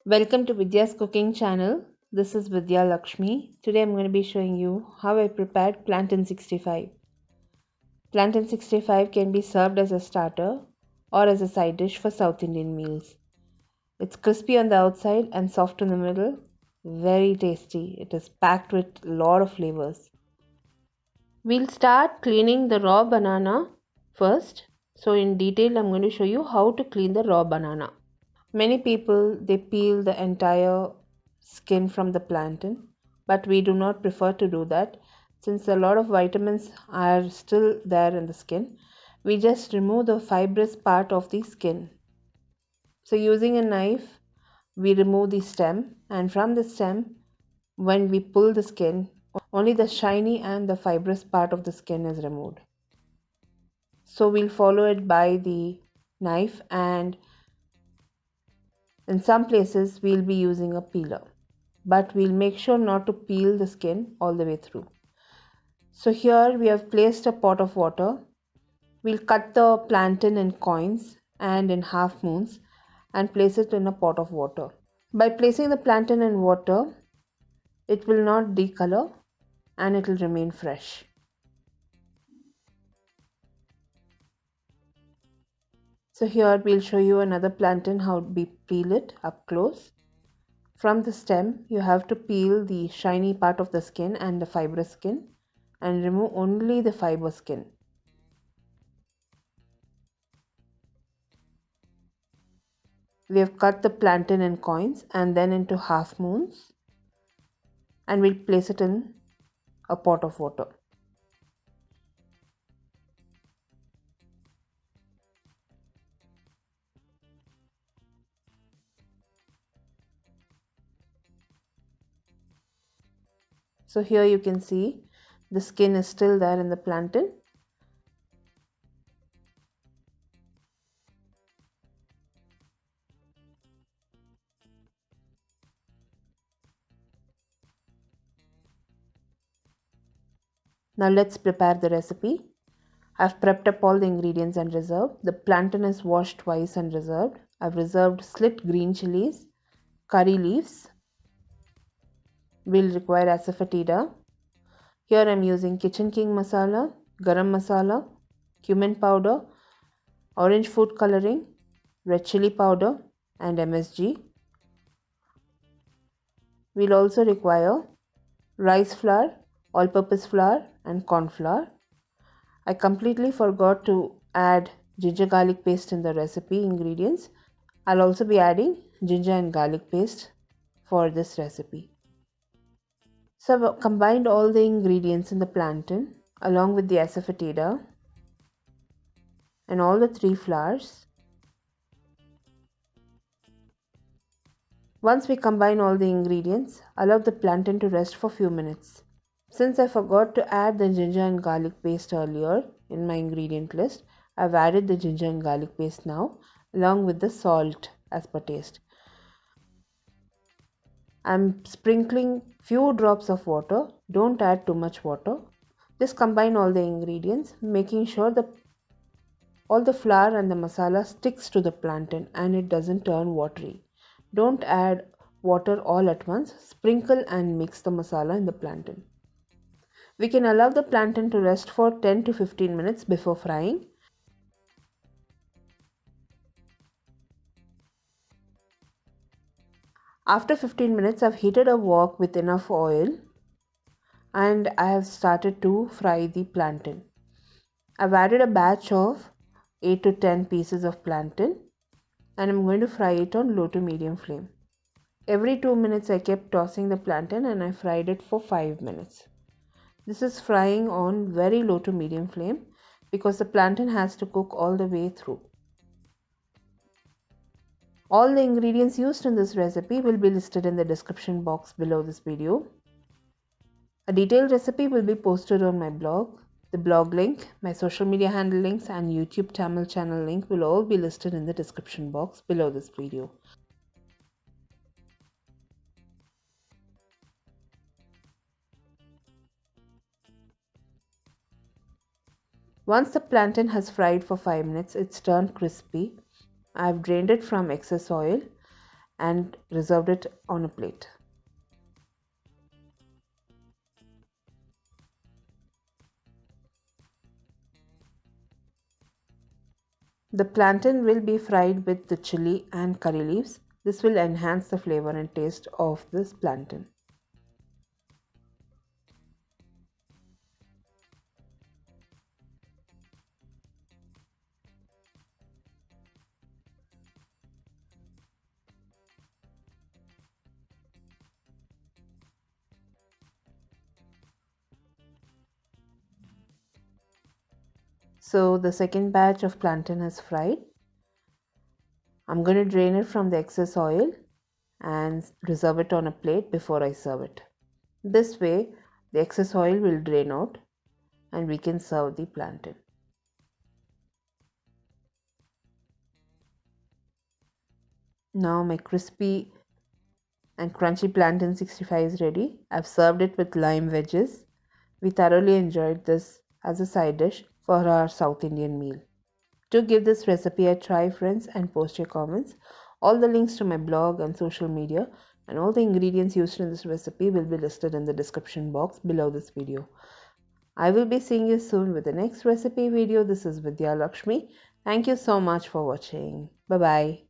Welcome to Vidya's cooking channel. This is Vidya Lakshmi. Today I'm going to be showing you how I prepared plantain 65. Plantain 65 can be served as a starter or as a side dish for South Indian meals. It's crispy on the outside and soft in the middle. Very tasty. It is packed with a lot of flavors. We'll start cleaning the raw banana first. So in detail I'm going to show you how to clean the raw banana. Many people they peel the entire skin from the plantain, but we do not prefer to do that since a lot of vitamins are still there in the skin. We just remove the fibrous part of the skin. So using a knife, we remove the stem, and from the stem, when we pull the skin, only the shiny and the fibrous part of the skin is removed. So we'll follow it by the knife, and in some places we'll be using a peeler, but we'll make sure not to peel the skin all the way through. So here we have placed a pot of water. We'll cut the plantain in coins and in half moons and place it in a pot of water. By placing the plantain in water, it will not decolor and it will remain fresh. So here we'll show you another plantain how we peel it up close. From the stem, you have to peel the shiny part of the skin and the fibrous skin and remove only the fiber skin. We have cut the plantain in coins and then into half moons, and we'll place it in a pot of water. So here you can see the skin is still there in the plantain. Now let's prepare the recipe. I've prepped up all the ingredients and reserved. The plantain is washed twice and reserved. I've reserved slit green chilies, curry leaves. We'll require asafoetida. Here I'm using Kitchen King masala, garam masala, cumin powder, orange food coloring, red chili powder and MSG. We'll also require rice flour, all-purpose flour and corn flour. I completely forgot to add ginger garlic paste in the recipe ingredients. I'll also be adding ginger and garlic paste for this recipe. So I've combined all the ingredients in the plantain along with the asafoetida and all the three flours. Once we combine all the ingredients, allow the plantain to rest for few minutes. Since I forgot to add the ginger and garlic paste earlier in my ingredient list, I've added the ginger and garlic paste now along with the salt as per taste. I'm sprinkling few drops of water. Don't add too much water. Just combine all the ingredients, making sure that all the flour and the masala sticks to the plantain and it doesn't turn watery. Don't add water all at once. Sprinkle and mix the masala in the plantain. We can allow the plantain to rest for 10 to 15 minutes before frying. After 15 minutes, I've heated a wok with enough oil and I have started to fry the plantain. I've added a batch of 8 to 10 pieces of plantain and I'm going to fry it on low to medium flame. Every 2 minutes I kept tossing the plantain and I fried it for 5 minutes. This is frying on very low to medium flame because the plantain has to cook all the way through. All the ingredients used in this recipe will be listed in the description box below this video. A detailed recipe will be posted on my blog. The blog link, my social media handle links and YouTube Tamil channel link will all be listed in the description box below this video. Once the plantain has fried for 5 minutes, it's turned crispy. I've drained it from excess oil and reserved it on a plate. The plantain will be fried with the chili and curry leaves. This will enhance the flavor and taste of this plantain. So the second batch of plantain is fried. I'm going to drain it from the excess oil and reserve it on a plate before I serve it. This way, the excess oil will drain out and we can serve the plantain. Now my crispy and crunchy plantain 65 is ready. I've served it with lime wedges. We thoroughly enjoyed this as a side dish for our South Indian meal. Do give this recipe a try, friends, and post your comments. All the links to my blog and social media and all the ingredients used in this recipe will be listed in the description box below this video. I will be seeing you soon with the next recipe video. This is Vidya Lakshmi. Thank you so much for watching. Bye bye.